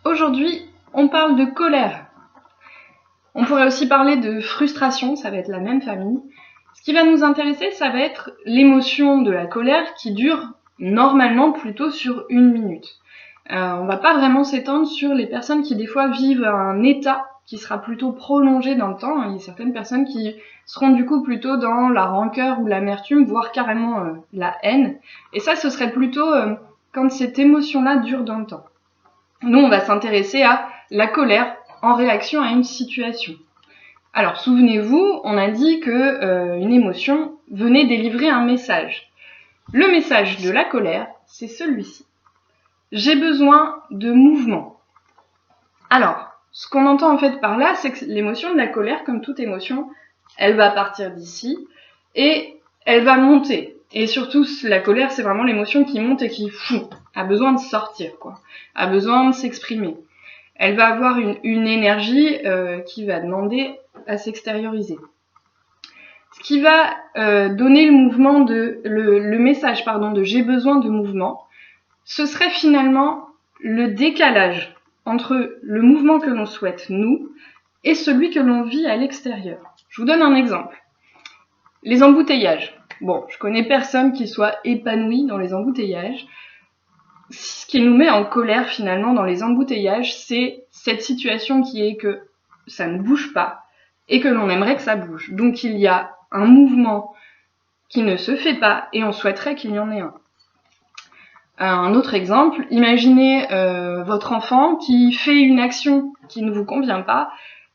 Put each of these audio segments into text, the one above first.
Aujourd'hui, on parle de colère. On pourrait aussi parler de frustration, ça va être la même famille. Ce qui va nous intéresser, ça va être l'émotion de la colère qui dure normalement plutôt sur 1 minute. On va pas vraiment s'étendre sur les personnes qui des fois vivent un état qui sera plutôt prolongé dans le temps. Il y a certaines personnes qui seront du coup plutôt dans la rancœur ou l'amertume, voire carrément la haine. Et ça, ce serait plutôt quand cette émotion-là dure dans le temps. Nous, on va s'intéresser à la colère en réaction à une situation. Alors, souvenez-vous, on a dit que une émotion venait délivrer un message. Le message de la colère, c'est celui-ci. J'ai besoin de mouvement. Alors, ce qu'on entend en fait par là, c'est que l'émotion de la colère, comme toute émotion, elle va partir d'ici et elle va monter. Et surtout, la colère, c'est vraiment l'émotion qui monte et qui a besoin de sortir, quoi. A besoin de s'exprimer. Elle va avoir une énergie qui va demander à s'extérioriser. Ce qui va donner le message de j'ai besoin de mouvement, ce serait finalement le décalage entre le mouvement que l'on souhaite, nous, et celui que l'on vit à l'extérieur. Je vous donne un exemple. Les embouteillages. Bon, je connais personne qui soit épanoui dans les embouteillages. Ce qui nous met en colère finalement dans les embouteillages, c'est cette situation qui est que ça ne bouge pas et que l'on aimerait que ça bouge. Donc il y a un mouvement qui ne se fait pas et on souhaiterait qu'il y en ait un. Un autre exemple, imaginez votre enfant qui fait une action qui ne vous convient pas,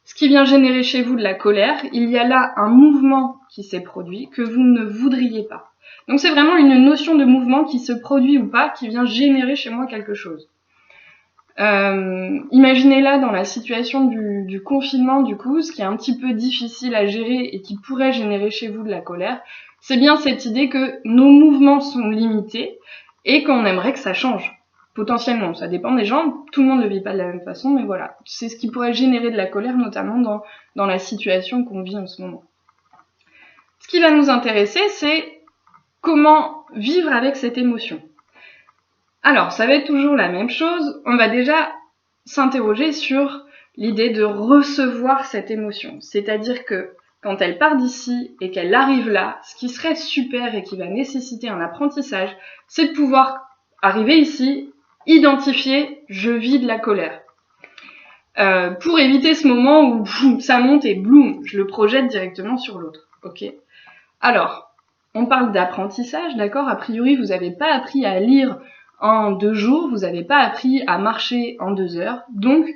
ce qui vient générer chez vous de la colère. Il y a là un mouvement qui s'est produit que vous ne voudriez pas. Donc c'est vraiment une notion de mouvement qui se produit ou pas, qui vient générer chez moi quelque chose. Imaginez là dans la situation du confinement, du coup, ce qui est un petit peu difficile à gérer et qui pourrait générer chez vous de la colère, c'est bien cette idée que nos mouvements sont limités et qu'on aimerait que ça change. Potentiellement, ça dépend des gens, tout le monde ne le vit pas de la même façon, mais voilà, c'est ce qui pourrait générer de la colère, notamment dans la situation qu'on vit en ce moment. Ce qui va nous intéresser, c'est comment vivre avec cette émotion. Alors, ça va être toujours la même chose. On va déjà s'interroger sur l'idée de recevoir cette émotion. C'est-à-dire que quand elle part d'ici et qu'elle arrive là, ce qui serait super et qui va nécessiter un apprentissage, c'est de pouvoir arriver ici, identifier « je vis de la colère ». Pour éviter ce moment où ça monte et bloum, je le projette directement sur l'autre. Ok. Alors, on parle d'apprentissage, d'accord? A priori, vous n'avez pas appris à lire en 2 jours, vous n'avez pas appris à marcher en 2 heures. Donc,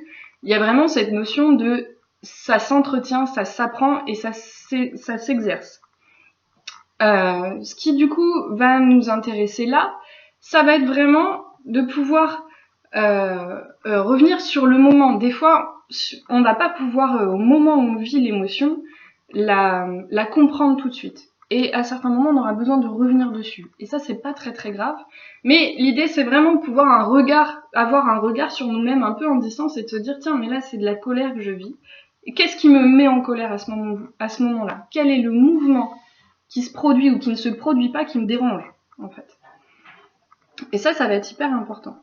il y a vraiment cette notion de ça s'entretient, ça s'apprend et ça s'exerce. Ce qui du coup va nous intéresser là, ça va être vraiment de pouvoir revenir sur le moment. Des fois, on va pas pouvoir, au moment où on vit l'émotion, la comprendre tout de suite. Et à certains moments, on aura besoin de revenir dessus. Et ça, c'est pas très très grave. Mais l'idée, c'est vraiment de pouvoir avoir un regard sur nous-mêmes un peu en distance et de se dire, tiens, mais là, c'est de la colère que je vis. Et qu'est-ce qui me met en colère à ce moment-là? Quel est le mouvement qui se produit ou qui ne se produit pas qui me dérange, en fait? Et ça va être hyper important.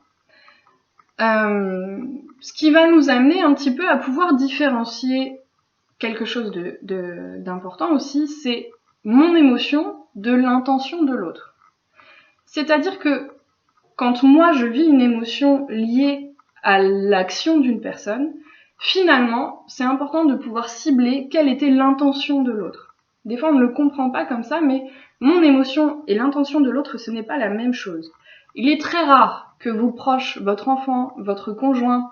Ce qui va nous amener un petit peu à pouvoir différencier quelque chose d'important aussi, c'est mon émotion de l'intention de l'autre. C'est-à-dire que quand moi je vis une émotion liée à l'action d'une personne, finalement, c'est important de pouvoir cibler quelle était l'intention de l'autre. Des fois, on ne le comprend pas comme ça, mais mon émotion et l'intention de l'autre, ce n'est pas la même chose. Il est très rare que vos proches, votre enfant, votre conjoint,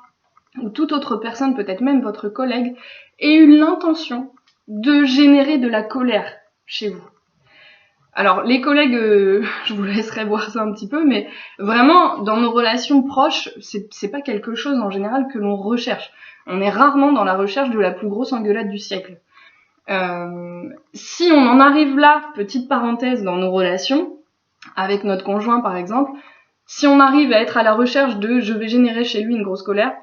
ou toute autre personne, peut-être même votre collègue, ait eu l'intention de générer de la colère chez vous. Alors, les collègues, je vous laisserai voir ça un petit peu, mais vraiment, dans nos relations proches, c'est pas quelque chose en général que l'on recherche. On est rarement dans la recherche de la plus grosse engueulade du siècle. Si on en arrive là, petite parenthèse dans nos relations, avec notre conjoint par exemple, si on arrive à être à la recherche de je vais générer chez lui une grosse colère,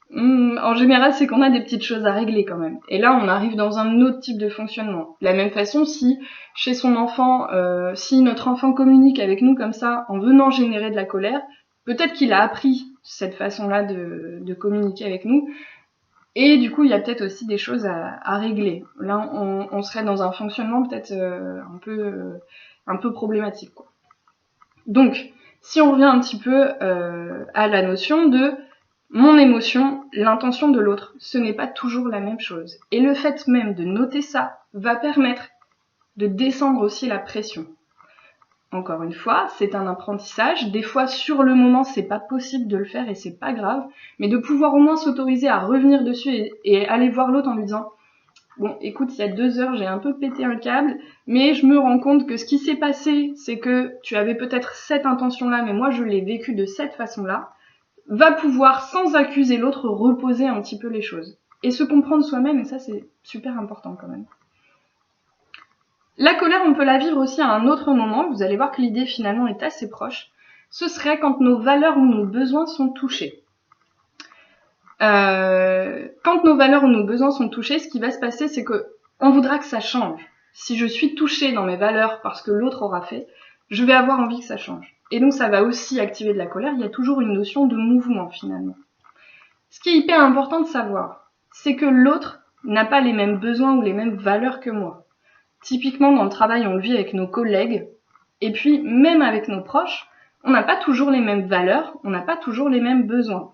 en général, c'est qu'on a des petites choses à régler quand même. Et là, on arrive dans un autre type de fonctionnement. De la même façon, si chez son enfant, si notre enfant communique avec nous comme ça, en venant générer de la colère, peut-être qu'il a appris cette façon-là de communiquer avec nous. Et du coup, il y a peut-être aussi des choses à régler. Là, on serait dans un fonctionnement peut-être un peu problématique, quoi. Donc, si on revient un petit peu à la notion de mon émotion, l'intention de l'autre, ce n'est pas toujours la même chose. Et le fait même de noter ça va permettre de descendre aussi la pression. Encore une fois, c'est un apprentissage. Des fois, sur le moment, c'est pas possible de le faire et c'est pas grave. Mais de pouvoir au moins s'autoriser à revenir dessus et aller voir l'autre en lui disant « Bon, écoute, il y a 2 heures, j'ai un peu pété un câble, mais je me rends compte que ce qui s'est passé, c'est que tu avais peut-être cette intention-là, mais moi, je l'ai vécu de cette façon-là. » Va pouvoir, sans accuser l'autre, reposer un petit peu les choses. Et se comprendre soi-même, et ça, c'est super important quand même. La colère, on peut la vivre aussi à un autre moment. Vous allez voir que l'idée finalement est assez proche. Ce serait quand nos valeurs ou nos besoins sont touchés. Quand nos valeurs ou nos besoins sont touchés, ce qui va se passer, c'est qu'on voudra que ça change. Si je suis touchée dans mes valeurs parce que l'autre aura fait, je vais avoir envie que ça change. Et donc ça va aussi activer de la colère. Il y a toujours une notion de mouvement finalement. Ce qui est hyper important de savoir, c'est que l'autre n'a pas les mêmes besoins ou les mêmes valeurs que moi. Typiquement, dans le travail, on le vit avec nos collègues, et puis même avec nos proches, on n'a pas toujours les mêmes valeurs, on n'a pas toujours les mêmes besoins.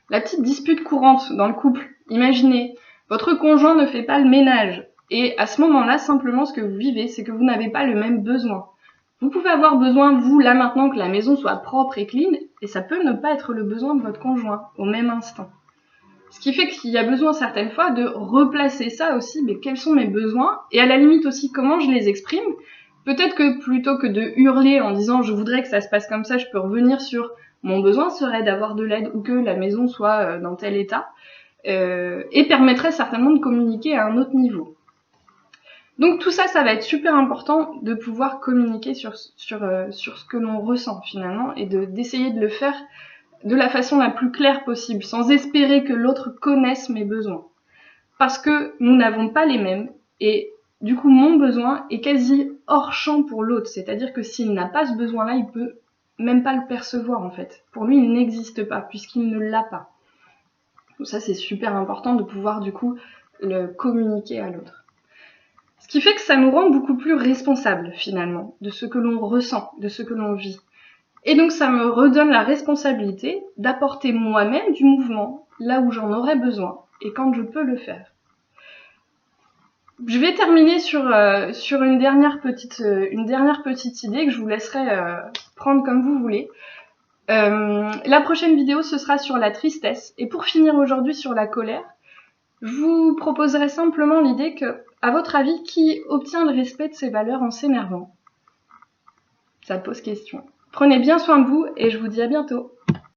La petite dispute courante dans le couple, imaginez, votre conjoint ne fait pas le ménage, et à ce moment-là, simplement, ce que vous vivez, c'est que vous n'avez pas le même besoin. Vous pouvez avoir besoin, vous, là maintenant, que la maison soit propre et clean, et ça peut ne pas être le besoin de votre conjoint, au même instant. Ce qui fait qu'il y a besoin certaines fois de replacer ça aussi, mais quels sont mes besoins, et à la limite aussi comment je les exprime. Peut-être que plutôt que de hurler en disant je voudrais que ça se passe comme ça, je peux revenir sur mon besoin serait d'avoir de l'aide ou que la maison soit dans tel état, et permettrait certainement de communiquer à un autre niveau. Donc tout ça, ça va être super important de pouvoir communiquer sur ce que l'on ressent finalement, et d'essayer de le faire de la façon la plus claire possible, sans espérer que l'autre connaisse mes besoins. Parce que nous n'avons pas les mêmes, et du coup mon besoin est quasi hors champ pour l'autre, c'est-à-dire que s'il n'a pas ce besoin-là, il peut même pas le percevoir en fait. Pour lui, il n'existe pas, puisqu'il ne l'a pas. Donc ça, c'est super important de pouvoir du coup le communiquer à l'autre. Ce qui fait que ça nous rend beaucoup plus responsables finalement, de ce que l'on ressent, de ce que l'on vit. Et donc ça me redonne la responsabilité d'apporter moi-même du mouvement là où j'en aurais besoin et quand je peux le faire. Je vais terminer sur une dernière petite idée que je vous laisserai prendre comme vous voulez. La prochaine vidéo, ce sera sur la tristesse. Et pour finir aujourd'hui sur la colère, je vous proposerai simplement l'idée que, à votre avis, qui obtient le respect de ses valeurs en s'énervant ? Ça pose question. Prenez bien soin de vous et je vous dis à bientôt.